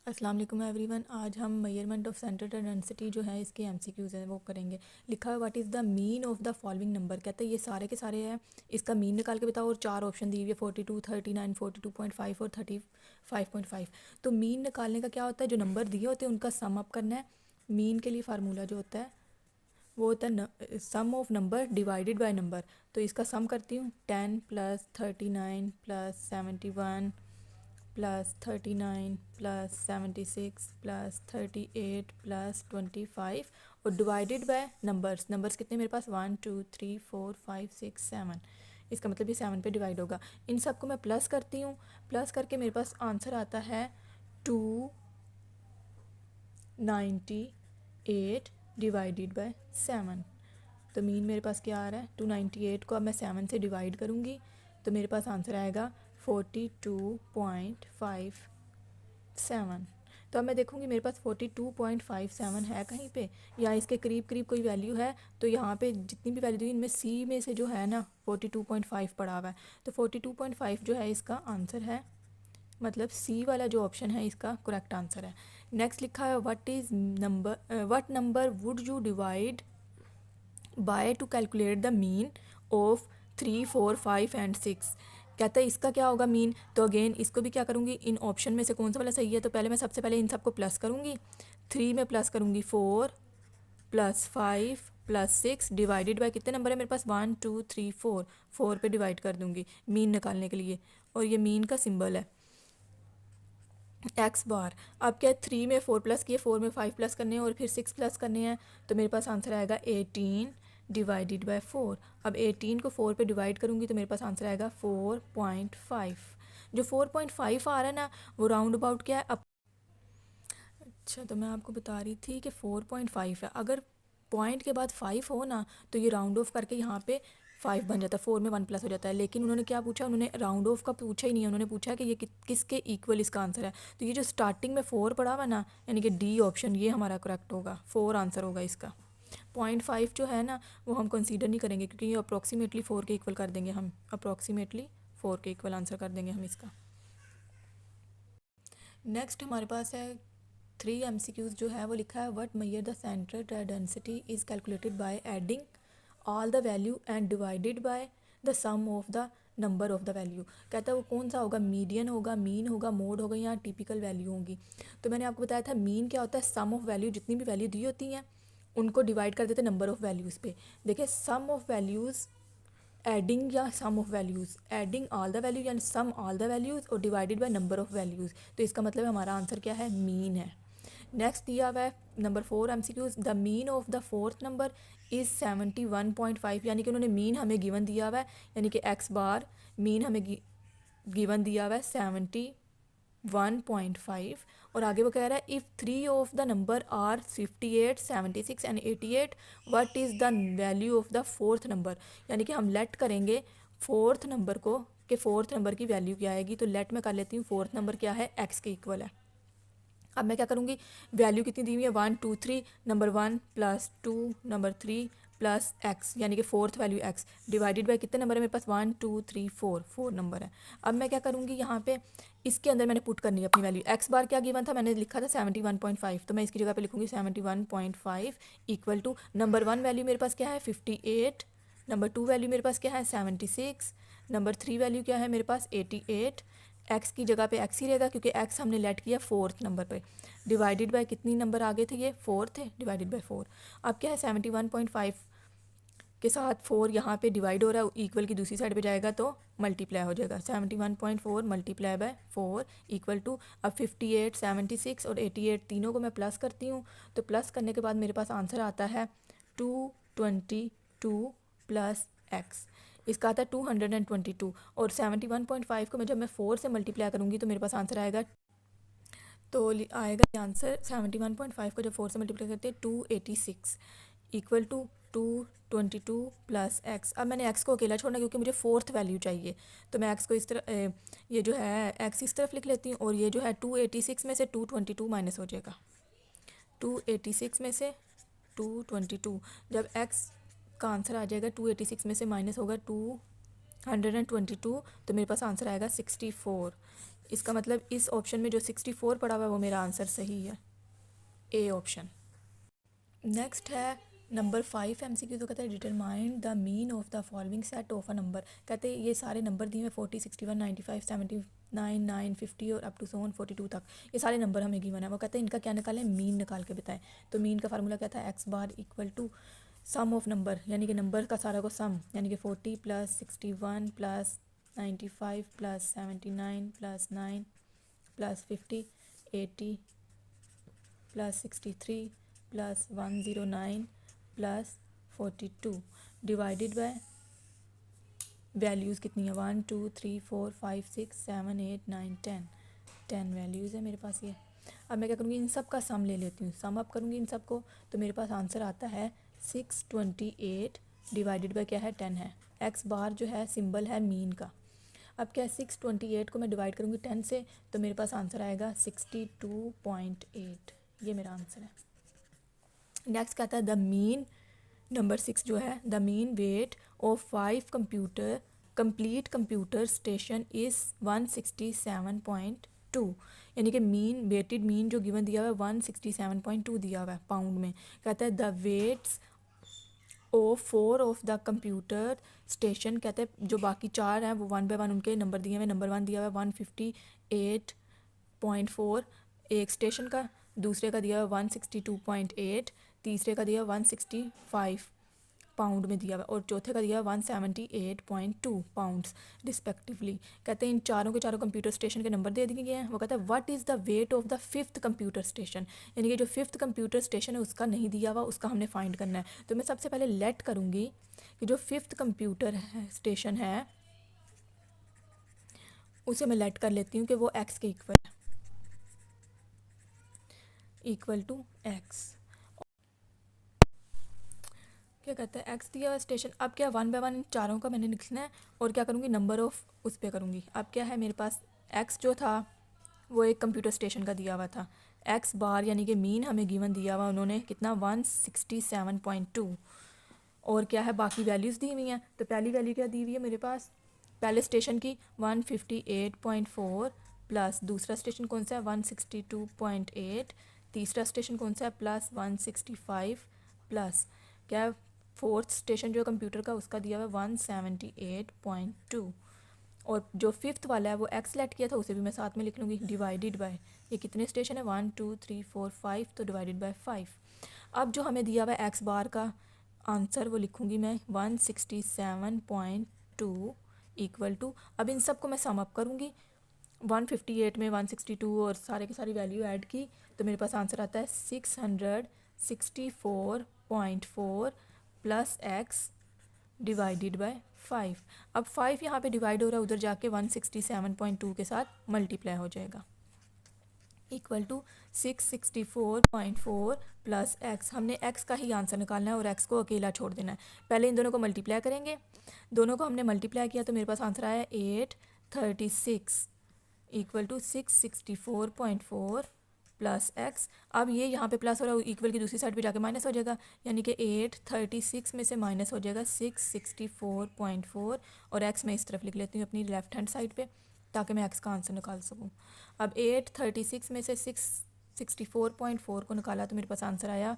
अस्सलाम वालेकुम एवरीवन। आज हम मेजरमेंट ऑफ सेंटर डेंसिटी जो है इसके एमसीक्यूज़ हैं वो करेंगे। लिखा है what is the mean of the following number. कहते हैं ये सारे के सारे हैं, इसका मीन निकाल के बताओ। और चार ऑप्शन दी हुई है 42, 39, 42.5 और 35.5। तो मीन निकालने का क्या होता है, जो नंबर दिए होते हैं उनका सम अप करना है। मीन के लिए फार्मूला जो होता है वो होता है sum of number divided by number. तो इसका सम करती हूँ 10 plus 39 plus 71 plus 39 plus 76 plus 38 plus 25 और डिवाइडेड बाय नंबर्स। नंबर्स कितने मेरे पास 1 2 3 4 5 6 7। इसका मतलब ये 7 पे डिवाइड होगा। इन सबको मैं प्लस करती हूँ। प्लस करके मेरे पास आंसर आता है 298 डिवाइडेड बाय 7। तो मीन मेरे पास क्या आ रहा है 298 को अब मैं 7 से डिवाइड करूँगी तो मेरे पास आंसर आएगा 42.57। तो अब मैं देखूँगी मेरे पास 42.57 है कहीं पे या इसके करीब करीब कोई वैल्यू है। तो यहाँ पे जितनी भी वैल्यू दी इनमें सी में से जो है ना 42.5 पड़ा हुआ है। तो 42.5 जो है इसका आंसर है, मतलब सी वाला जो ऑप्शन है इसका करेक्ट आंसर है। नेक्स्ट लिखा है what number would you divide by two calculate the mean of 3 4 5 and 6। कहता है इसका क्या होगा मीन। तो अगेन इसको भी क्या करूँगी, इन ऑप्शन में से कौन सा वाला सही है। तो पहले मैं सबसे पहले इन सबको प्लस करूँगी। 3 में प्लस करूँगी 4 प्लस 5 प्लस 6 डिवाइडेड बाय कितने नंबर है मेरे पास 1 2 3 4। 4 पे डिवाइड कर दूँगी मीन निकालने के लिए। और ये मीन का सिंबल है एक्स बार। अब क्या 3 में 4 प्लस किए, 4 में 5 प्लस करने हैं और फिर 6 प्लस करने हैं। तो मेरे पास आंसर आएगा 18 डिवाइडेड बाय 4। अब 18 को 4 पे डिवाइड करूँगी तो मेरे पास आंसर आएगा 4.5। जो 4.5 आ रहा है ना वो राउंड अबाउट क्या है अब। अच्छा, तो मैं आपको बता रही थी कि 4.5 है। अगर पॉइंट के बाद 5 हो ना तो ये राउंड ऑफ करके यहाँ पे 5 बन जाता है, 4 में 1 प्लस हो जाता है। लेकिन उन्होंने क्या पूछा, उन्होंने राउंड ऑफ का पूछा ही नहीं है। उन्होंने पूछा कि ये किसके इक्वल इसका आंसर है। तो ये जो स्टार्टिंग में 4 पड़ा हुआ ना, यानी कि डी ऑप्शन ये हमारा करेक्ट होगा, 4 आंसर होगा इसका। 0.5 जो है ना वो हम कंसीडर नहीं करेंगे क्योंकि ये अप्रॉक्सीमेटली 4 के इक्वल कर देंगे हम। अप्रॉक्सीमेटली 4 के इक्वल आंसर कर देंगे हम इसका। नेक्स्ट हमारे पास है 3 MCQs जो है वो लिखा है व्हाट मेजर द सेंटर डेंसिटी is calculated by adding all the value and divided by the sum of the number of the value. कहता है वो कौन सा होगा, मीडियन होगा, मीन होगा, मोड होगा या टिपिकल वैल्यू होगी। तो मैंने आपको बताया था मीन क्या होता है, सम ऑफ वैल्यू, जितनी भी वैल्यू दी होती हैं उनको डिवाइड कर देते नंबर ऑफ वैल्यूज़ पे। देखिए सम ऑफ वैल्यूज़ एडिंग या sum of values, adding all the value या सम ऑल द वैल्यूज़ और divided by number of values. तो इसका मतलब हमारा आंसर क्या है, मीन है। नेक्स्ट दिया हुआ है number 4 MCQs the mean of the fourth number is 71.5। यानी कि उन्होंने मीन हमें गिवन दिया हुआ है, यानी कि एक्स बार मीन हमें गिवन दिया हुआ है 71.5। और आगे वो कह रहा है if 3 of the number are 58 76 and 88 what is the value of the fourth number. यानी कि हम लेट करेंगे फोर्थ नंबर को कि फोर्थ नंबर की वैल्यू क्या आएगी। तो लेट में कर लेती हूँ फोर्थ नंबर क्या है, एक्स के इक्वल है। अब मैं क्या करूँगी, वैल्यू कितनी दी हुई है 1 2 3, number 1 plus 2 number 3 plus x, यानी कि fourth value x divided by कितने नंबर है मेरे पास 1 2 3 4, 4 नंबर है। अब मैं क्या करूँगी यहाँ पे इसके अंदर मैंने पुट करनी है अपनी वैल्यू। एक्स बार क्या गिवन था, मैंने लिखा था 71.5, तो मैं इसकी जगह पे लिखूँगी 71.5 इक्वल टू नंबर 1 वैल्यू मेरे पास क्या है 58, नंबर 2 वैल्यू मेरे पास क्या है 76, नंबर 3 वैल्यू क्या है मेरे पास 88। एक्स की जगह पे एक्स ही रहेगा क्योंकि एक्स हमने लेट किया फोर्थ नंबर पे। डिवाइडेड बाय कितनी नंबर आगे थे, ये 4 थे, डिवाइडेड बाय 4। अब क्या है 71.5 के साथ 4 यहाँ पे डिवाइड हो रहा है, इक्वल की दूसरी साइड पे जाएगा तो मल्टीप्लाई हो जाएगा। 71.4 मल्टीप्लाई बाय 4 इक्वल टू, अब 58 76 और 88 तीनों को मैं प्लस करती हूँ। तो प्लस करने के बाद मेरे पास आंसर आता है 222 प्लस एक्स। इसका आता है 222 और 71.5 को मैं जब मैं 4 से मल्टीप्लाई करूँगी तो मेरे पास आंसर आएगा। तो आएगा आंसर 71.5 को जब 4 से मल्टीप्लाई करते हैं 286 इक्वल टू 222 प्लस एक्स। अब मैंने एक्स को अकेला छोड़ना क्योंकि मुझे फोर्थ वैल्यू चाहिए। तो मैं एक्स को इस तरह ये जो है एक्स इस तरफ लिख लेती हूँ और ये जो है 286 में से 222 माइनस हो जाएगा। 286 में से 222, जब एक्स का आंसर आ जाएगा 286 में से माइनस होगा 222 तो मेरे पास आंसर आएगा 64। इसका मतलब इस ऑप्शन में जो 64 पड़ा हुआ है वो मेरा आंसर सही है, ए ऑप्शन। नेक्स्ट है नंबर 5 MCQ। तो कहते हैं determine the mean of the following set of a number. कहते हैं ये सारे नंबर दिए हैं 40, 61, 95, 79, 9, 50 और अप टू सोन 42 तक, ये सारे नंबर हमें गिवन है। वो कहते हैं इनका क्या निकालें, मीन निकाल के बताएं। तो मीन का फार्मूला क्या था, x bar equal to sum of number, यानी कि नंबर का सारा को सम, यानी कि 40 plus 61 plus 95 plus 79 plus 9 plus 50 80 plus 63 plus 109 plus 42 divided by values कितनी है, 1 2 3 4 5 6 7 8 9 10 वैल्यूज़ है मेरे पास ये। अब मैं क्या करूँगी, इन सब का सम ले लेती हूँ, सम अप करूँगी इन सब को, तो मेरे पास आंसर आता है 628 डिवाइडेड बाय क्या है 10 है। एक्स बार जो है सिंबल है मीन का। अब क्या है 628 को मैं डिवाइड करूँगी 10 से, तो मेरे पास आंसर आएगा 62.8, ये मेरा आंसर है। नेक्स्ट कहता है द मीन, नंबर 6 जो है, the mean weight of 5 complete computer station is 167.2, यानी कि मीन वेटेड मीन जो गिवन दिया हुआ है 167.2 दिया हुआ है पाउंड में। कहता है the weights of 4 of the computer station, कहते हैं जो बाकी 4 हैं वो 1 बाय 1 उनके नंबर दिए हुए। नंबर 1 दिया हुआ है 158.4 एक स्टेशन का, दूसरे का दिया हुआ 162.8, तीसरे का दिया 165 पाउंड में दिया हुआ, और चौथे का दिया 178.2 पाउंड्स रिस्पेक्टिवली। कहते हैं इन चारों के चारों कंप्यूटर स्टेशन के नंबर दे दिए गए हैं। वो कहता है what is the weight of the 5th computer station, यानी कि जो 5th कंप्यूटर स्टेशन है उसका नहीं दिया हुआ, उसका हमने फाइंड करना है। तो मैं सबसे पहले लेट करूँगी कि जो 5th कंप्यूटर स्टेशन है उसे मैं लेट कर लेती हूँ कि वो एक्स के इक्वल है, इक्वल टू एक्स। क्या कहता है एक्स दिया हुआ स्टेशन। अब क्या 1 बाय 1 इन चारों का मैंने लिखना है, और क्या करूँगी नंबर ऑफ उस पर करूँगी। अब क्या है मेरे पास एक्स जो था वो एक कंप्यूटर स्टेशन का दिया हुआ था, एक्स बार यानी कि मीन हमें गिवन दिया हुआ उन्होंने कितना 167.2, और क्या है बाकी वैल्यूज़ दी हुई हैं। तो पहली वैल्यू क्या दी हुई है मेरे पास, पहले स्टेशन की 158.4 प्लस दूसरा स्टेशन कौन सा है 162.8, तीसरा स्टेशन कौन सा है प्लस 165 प्लस क्या है 4th स्टेशन जो है कंप्यूटर का उसका दिया हुआ है 178.2, और जो 5th वाला है वो एक्स लेट किया था उसे भी मैं साथ में लिख लूँगी, डिवाइडेड बाय ये कितने स्टेशन है 1 2 3 4 5, तो डिवाइडेड बाय 5। अब जो हमें दिया हुआ है एक्स बार का आंसर वो लिखूँगी मैं 167.2 इक्वल टू, अब इन सब को मैं सम अप करूँगी 158 में 162 और सारे की सारी वैल्यू ऐड की, तो मेरे पास आंसर आता है 664.4 प्लस एक्स डिवाइडेड बाय 5। अब 5 यहाँ पे डिवाइड हो रहा है, उधर जाके 167.2 के साथ मल्टीप्लाई हो जाएगा, इक्वल टू 664.4 प्लस एक्स। हमने एक्स का ही आंसर निकालना है और एक्स को अकेला छोड़ देना है। पहले इन दोनों को मल्टीप्लाई करेंगे, दोनों को हमने मल्टीप्लाई किया तो मेरे पास आंसर आया 836 इक्वल टू 664.4 प्लस एक्स। अब ये यहाँ पे प्लस हो रहा है, इक्वल की दूसरी साइड पे जाके माइनस हो जाएगा, यानी कि 836 में से माइनस हो जाएगा 664.4, और एक्स मैं इस तरफ लिख लेती हूँ अपनी लेफ्ट हैंड साइड पे ताकि मैं एक्स का आंसर निकाल सकूँ। अब 836 में से 664.4 को निकाला तो मेरे पास आंसर आया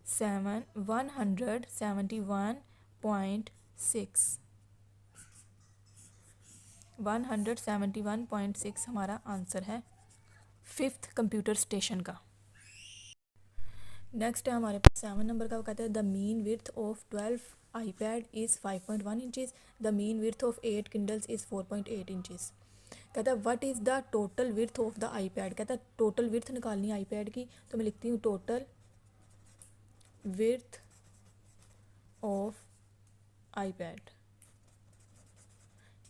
171.6 171.6 हमारा आंसर है 5th कंप्यूटर स्टेशन का। नेक्स्ट है हमारे पास 7 नंबर का, वो कहता है the mean width of 12 iPad is 5.1 inches, the mean width of 8 kindles is 4.8 inches. कहता है what is the total width of the iPad। कहता है टोटल विड्थ निकालनी है iPad की, तो मैं लिखती हूँ total width of iPad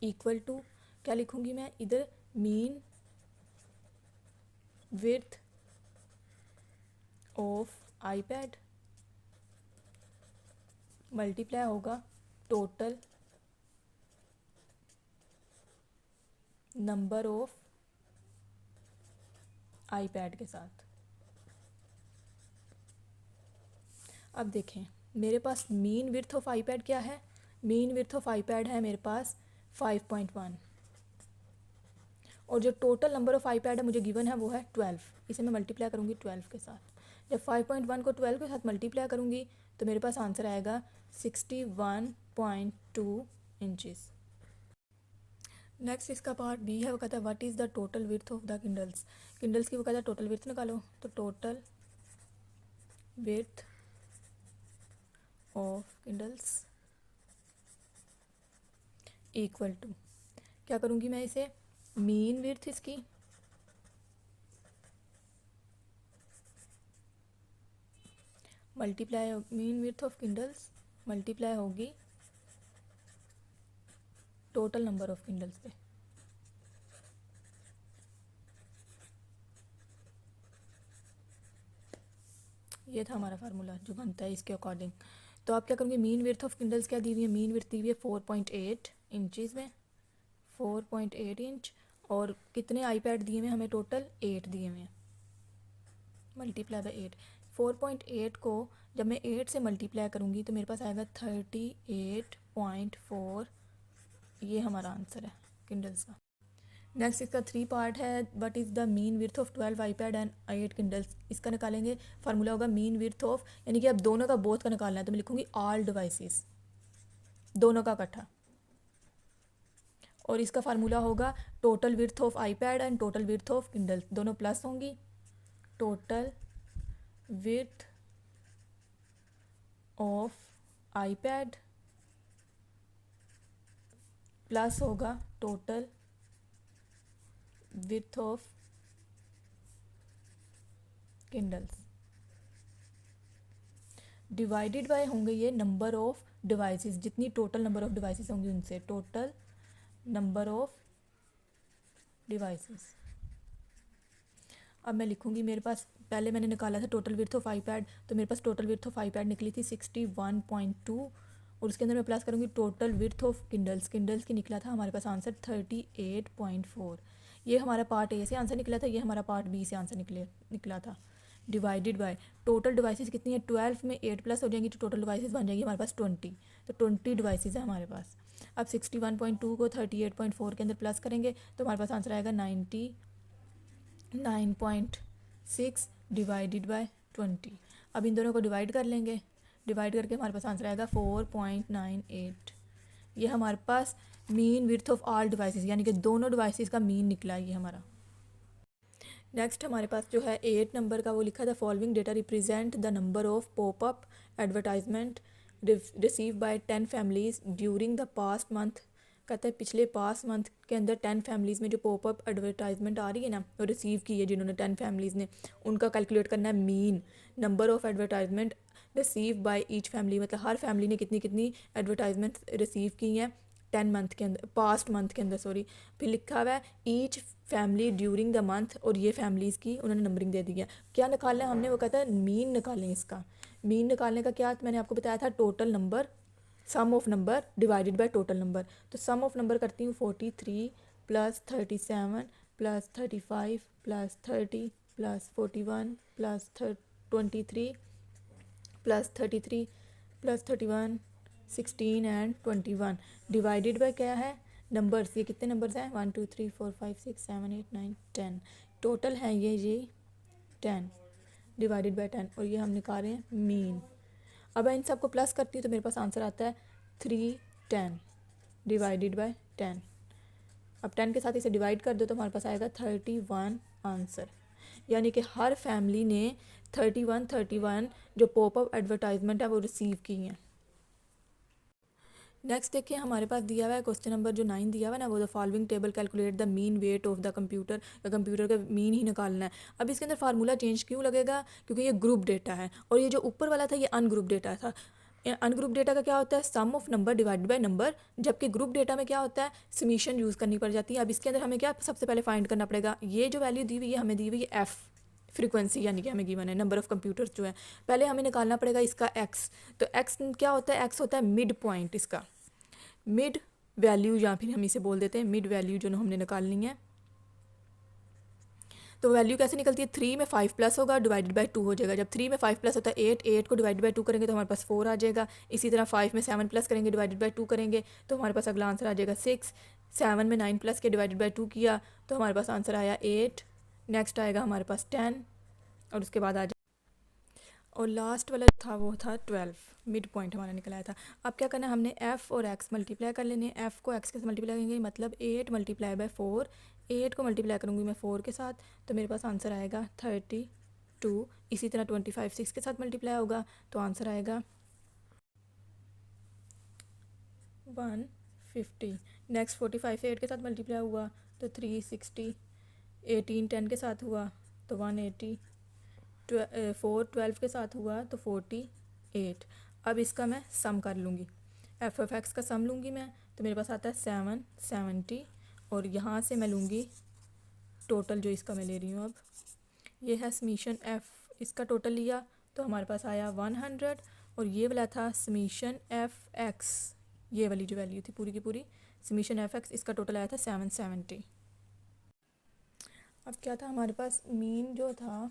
equal to क्या लिखूँगी मैं इधर, mean width of iPad multiply होगा टोटल नंबर ऑफ iPad के साथ। अब देखें मेरे पास मीन विड्थ ऑफ iPad क्या है, मीन विड्थ ऑफ iPad है मेरे पास 5.1, और जो टोटल नंबर ऑफ़ आईपैड है मुझे गिवन है वो है 12। इसे मैं मल्टीप्लाई करूँगी 12 के साथ। जब 5.1 को 12 के साथ मल्टीप्लाई करूँगी तो मेरे पास आंसर आएगा 61.2 इंचज़। नेक्स्ट इसका पार्ट बी है, वो कहता है what is the total width of the kindles. Kindles की वो कहता है टोटल विड्थ निकालो, तो total width of kindles equal to, क्या करूँगी मैं इसे, मीन विड्थ इसकी multiply, mean width of kindles multiply होगी टोटल नंबर ऑफ किंडल्स पे। ये था हमारा फार्मूला जो बनता है इसके अकॉर्डिंग। तो आप क्या करोगे, मीन विड्थ ऑफ किंडल्स क्या दी हुई है, मीन विड्थ दी हुई है 4.8 इंचज़ में, 4.8 इंच। और कितने आईपैड दिए हुए हमें, टोटल 8 दिए हुए हैं, मल्टीप्लाई बाय 8। 4.8 को जब मैं 8 से मल्टीप्लाई करूँगी तो मेरे पास आएगा 38.4। ये हमारा आंसर है किंडल्स का। नेक्स्ट इसका 3 पार्ट है, what is the mean width of 12 iPad and 8 kindles. इसका निकालेंगे, फार्मूला होगा मीन विड्थ ऑफ, यानी कि अब दोनों का बोथ का निकालना है, तो मैं लिखूँगी ऑल डिवाइसेस, दोनों का इकट्ठा। और इसका फार्मूला होगा total width of iPad and total width of Kindles, दोनों प्लस होंगी। Total width of iPad plus होगा total width of Kindles, divided by होंगे ये नंबर ऑफ डिवाइसेस, जितनी टोटल नंबर ऑफ डिवाइसेस होंगी उनसे, टोटल नंबर ऑफ डिवाइसेस। अब मैं लिखूंगी, मेरे पास पहले मैंने निकाला था टोटल विड्थ ऑफ आईपैड, तो मेरे पास टोटल विड्थ ऑफ आईपैड निकली थी 61.2, और उसके अंदर मैं प्लस करूँगी total width of kindles, kindles की निकला था हमारे पास आंसर 38.4। ये हमारा पार्ट ए से आंसर निकला था, ये हमारा पार्ट बी से आंसर निकला था। डिवाइडेड बाय टोटल डिवाइसेस कितनी है, 12 में 8 प्लस हो जाएंगी तो टोटल डिवाइसेस बन जाएगी हमारे पास 20, तो 20 डिवाइसेस है हमारे पास। अब 61.2 को 38.4 के अंदर प्लस करेंगे तो हमारे पास आंसर आएगा 99.6 डिवाइडेड बाय 20। अब इन दोनों को डिवाइड कर लेंगे, डिवाइड करके हमारे पास आंसर आएगा 4.98। ये हमारे पास mean width of all devices, यानी कि दोनों डिवाइसेस का मीन निकला ये हमारा। नेक्स्ट हमारे पास जो है 8 नंबर का, वो लिखा था following data represent the number of popup advertisement receive by 10 families during the past month. कहता है पिछले पास्ट मंथ के अंदर 10 फैमिलीज़ में जो पॉपअप एडवर्टाइजमेंट आ रही है ना, वो रिसीव की है जिन्होंने 10 फैमिलीज़ ने, उनका कैलकुलेट करना है mean number of advertisement receive by each family, मतलब हर फैमिली ने कितनी कितनी एडवर्टाइजमेंट रिसीव की हैं 10 मंथ के अंदर, पास्ट मंथ के अंदर सॉरी। फिर लिखा हुआ है each family during the month, और ये फैमिलीज़ की उन्होंने नंबरिंग दे दी है। क्या निकालना है हमने, वो कहता है मीन निकालें इसका। मीन निकालने का क्या मैंने आपको बताया था, total number, sum of number divided by total number. तो सम ऑफ नंबर करती हूँ 43 plus 37 plus 35 plus 30 plus 41 plus 23 plus 33 plus 31 16 and 21 divided by क्या है, नंबर्स, ये कितने नंबर्स हैं 1 2 3 4 5 6 7 8 9 10, टोटल हैं ये 10 डिवाइडेड बाय 10, और ये हम निकाल रहे हैं मीन। अब इन सबको प्लस करती हूँ तो मेरे पास आंसर आता है 310 डिवाइडेड बाय 10। अब 10 के साथ इसे डिवाइड कर दो तो हमारे पास आएगा 31 आंसर, यानी कि हर फैमिली ने 31 जो पॉपअप एडवर्टाइजमेंट है वो रिसीव की हैं। नेक्स्ट देखिए हमारे पास दिया हुआ है क्वेश्चन नंबर जो 9 दिया हुआ है ना, वो the following table calculate the mean weight of the computer, या कंप्यूटर का मीन ही निकालना है। अब इसके अंदर फार्मूला चेंज क्यों लगेगा, क्योंकि ये ग्रुप डेटा है, और ये जो ऊपर वाला था ये अनग्रुप डेटा था। अनग्रुप डेटा का क्या होता है, sum of number divided by number, जबकि ग्रुप डेटा में क्या होता है, समीशन यूज़ करनी पड़ जाती है। अब इसके अंदर हमें क्या सबसे पहले फाइंड करना पड़ेगा, ये जो वैल्यू दी हुई है हमें दी हुई है एफ़ फ्रीक्वेंसी, यानी कि हमें गिवन है नंबर ऑफ़ कंप्यूटर्स जो है, पहले हमें निकालना पड़ेगा इसका एक्स। तो एक्स क्या होता है, एक्स होता है मिड पॉइंट, इसका मिड वैल्यू, या फिर हम इसे बोल देते हैं मिड वैल्यू जो हमने निकालनी है। तो वैल्यू कैसे निकलती है, 3 में 5 प्लस होगा डिवाइडेड बाय 2 हो जाएगा। जब 3 में 5 प्लस होता है 8, 8 को डिवाइडेड बाय 2 करेंगे तो हमारे पास 4 आ जाएगा। इसी तरह 5 में 7 प्लस करेंगे डिवाइडेड बाय 2 करेंगे तो हमारे पास अगला आंसर आ जाएगा 6। 7 में 9 प्लस के डिवाइडेड बाई 2 किया तो हमारे पास आंसर आया 8। नेक्स्ट आएगा हमारे पास 10 और उसके बाद आ जाए और लास्ट वाला था वो था 12। मिड पॉइंट हमारा निकल आया था। अब क्या करना है, हमने f और x मल्टीप्लाई कर लेने हैं। f को x के साथ मल्टीप्लाई करेंगे मतलब 8 मल्टीप्लाई बाय 4। 8 को मल्टीप्लाई करूँगी मैं 4 के साथ तो मेरे पास आंसर आएगा 32। इसी तरह 25 6 के साथ मल्टीप्लाई होगा तो आंसर आएगा 150। नेक्स्ट 45 8 के साथ मल्टीप्लाई हुआ तो 360। 18 10 के साथ हुआ तो 180। 4 12 के साथ हुआ तो 48। अब इसका मैं सम कर लूँगी, एफ ऑफ एक्स का सम लूँगी मैं तो मेरे पास आता है 770 और यहाँ से मैं लूँगी टोटल जो इसका मैं ले रही हूँ। अब ये है समीशन एफ, इसका टोटल लिया तो हमारे पास आया 100 और ये वाला था समीशन एफ एक्स, ये वाली जो वैल्यू थी पूरी की पूरी समीशन एफ एक्स, इसका टोटल आया था 770। अब क्या था हमारे पास, मीन जो था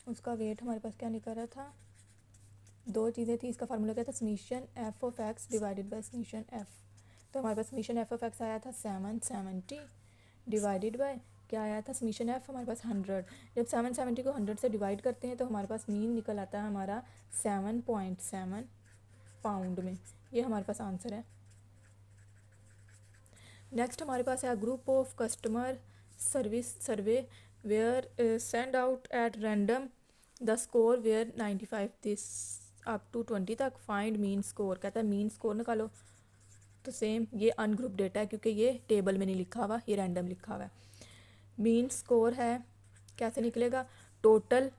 उसका वेट हमारे पास क्या निकल रहा था, दो चीज़ें थी। इसका फार्मूला क्या था, summation F of x divided by summation F. तो हमारे पास समीशन एफ ऑफ एक्स आया था 770 डिवाइडेड बाय क्या आया था, समीशन एफ हमारे पास 100। जब 770 को 100 से डिवाइड करते हैं तो हमारे पास मीन निकल आता है हमारा 7.7 पाउंड में। ये हमारे पास आंसर है। नेक्स्ट हमारे पास है group of customer service survey were sent out at random the score were 95 this up to 20 तक, फाइंड मीन स्कोर। कहता है मीन स्कोर निकालो। तो सेम ये अनग्रुप डेटा है क्योंकि ये टेबल में नहीं लिखा हुआ, ये रैंडम लिखा हुआ है। मीन स्कोर है कैसे निकलेगा, टोटल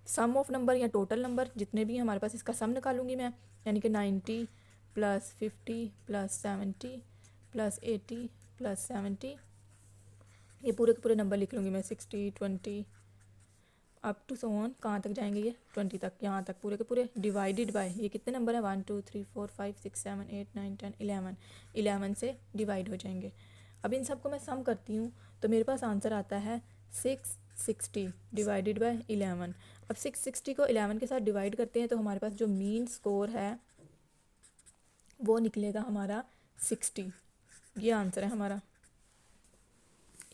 सम ऑफ नंबर या टोटल नंबर जितने भी हमारे पास इसका सम निकालूंगी मैं, यानी कि 90 प्लस 50 प्लस 70 प्लस 80 प्लस 70, ये पूरे के पूरे नंबर लिख लूँगी मैं 60 20 अप टू सो ऑन, कहाँ तक जाएंगे ये 20 तक, यहाँ तक पूरे के पूरे डिवाइडेड बाय ये कितने नंबर हैं 1 2 3 4 5 6 7 8 9 10 11, 11 से डिवाइड हो जाएंगे। अब इन सबको मैं सम करती हूँ तो मेरे पास आंसर आता है 660 डिवाइडेड बाय 11। अब 660 को 11 के साथ डिवाइड करते हैं तो हमारे पास जो मीन स्कोर है वो निकलेगा हमारा 60। ये आंसर है हमारा।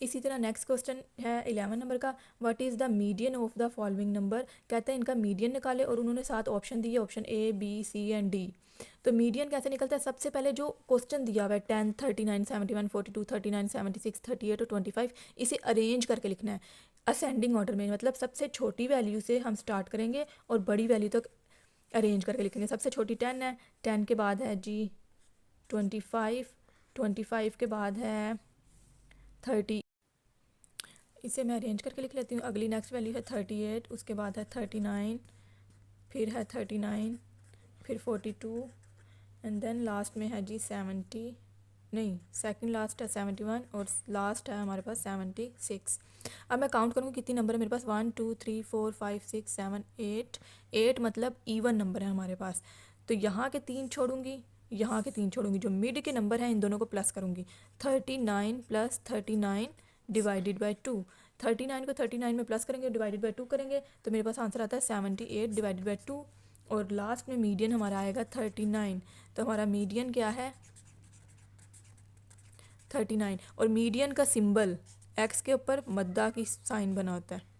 इसी तरह नेक्स्ट क्वेश्चन है 11 नंबर का, what is the median of the following number. कहते हैं इनका मीडियन निकाले और उन्होंने 7 ऑप्शन दिए, option A B C and D. तो मीडियन कैसे निकलता है, सबसे पहले जो क्वेश्चन दिया हुआ है 10 39 71 42 39 76 38 और 25, इसे अरेंज करके लिखना है असेंडिंग ऑर्डर में, मतलब सबसे छोटी वैल्यू से हम स्टार्ट करेंगे और बड़ी वैल्यू तक अरेंज करके लिखेंगे। सबसे छोटी 10 है, 10 के बाद है जी 25, 25 के बाद है 30, इसे मैं अरेंज करके लिख लेती हूँ। अगली नेक्स्ट वैल्यू है 38, उसके बाद है 39, फिर है 39, फिर 42 एंड देन लास्ट में है जी 70, नहीं सेकंड लास्ट है 71 और लास्ट है हमारे पास 76। अब मैं काउंट करूँगी कितनी नंबर है मेरे पास, 1 2 3 4 5 6 7 8, 8 मतलब इवन नंबर है हमारे पास। तो यहाँ के 3 छोड़ूंगी, यहाँ के 3 छोड़ूंगी, जो मिड के नंबर हैं इन दोनों को प्लस करूँगी। 39 प्लस 39 डिवाइडेड बाई 2, 39 को 39 में प्लस करेंगे डिवाइडेड बाई 2 करेंगे तो मेरे पास आंसर आता है 78 डिवाइडेड बाई 2 और लास्ट में मीडियन हमारा आएगा 39। तो हमारा मीडियन क्या है 39 और मीडियन का सिंबल एक्स के ऊपर मद्दा की साइन बना होता है।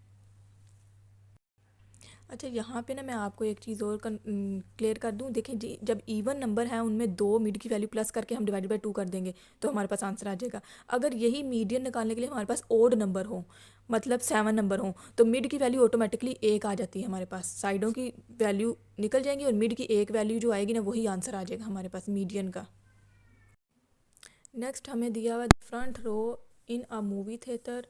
अच्छा यहाँ पे ना मैं आपको एक चीज़ और क्लियर कर दूँ, देखें जी जब इवन नंबर है उनमें 2 मिड की वैल्यू प्लस करके हम डिवाइड बाई 2 कर देंगे तो हमारे पास आंसर आ जाएगा। अगर यही मीडियन निकालने के लिए हमारे पास ओड नंबर हो, मतलब 7 नंबर हो, तो मिड की वैल्यू ऑटोमेटिकली 1 आ जाती है हमारे पास, साइडों की वैल्यू निकल जाएंगी और मिड की एक वैल्यू जो आएगी ना वही आंसर आ जाएगा हमारे पास मीडियन का। नेक्स्ट हमें दिया हुआ front row in a movie theatre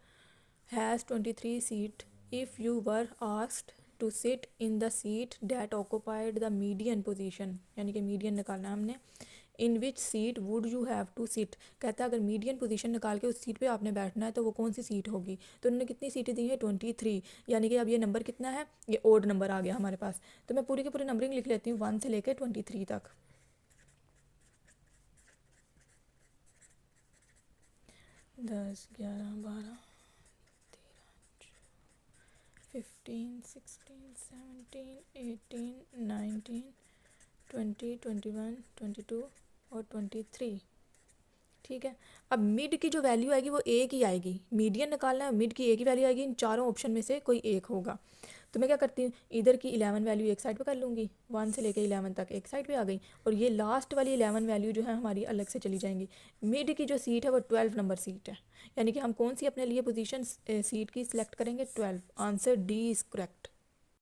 has 23 seat if you were asked to sit in the seat that occupied the median position, यानी कि मीडियन निकालना है हमने। In which seat would you have to sit, कहता है अगर median position निकाल के उस सीट पे आपने बैठना है तो वो कौन सी सीट होगी। तो उन्होंने कितनी सीटें दी हैं 23, यानी कि अब ये नंबर कितना है, ये ओड नंबर आ गया हमारे पास। तो मैं पूरी के पूरी नंबरिंग लिख लेती हूँ 1 से लेकर 23 तक। 10 11 12 15 16 17 18 19 20 21 22 और 23। ठीक है। अब मिड की जो वैल्यू आएगी वो एक ही आएगी, मीडियन निकालना है, मिड की एक ही वैल्यू आएगी, इन चारों ऑप्शन में से कोई एक होगा। तो मैं क्या करती हूँ, इधर की 11 वैल्यू एक साइड पे कर लूँगी, 1 से लेकर 11 तक एक साइड पे आ गई, और ये लास्ट वाली 11 वैल्यू जो है हमारी अलग से चली जाएंगी। मिड की जो सीट है वो 12 नंबर सीट है, यानी कि हम कौन सी अपने लिए पोजीशन सीट की सिलेक्ट करेंगे, 12। Answer D is correct.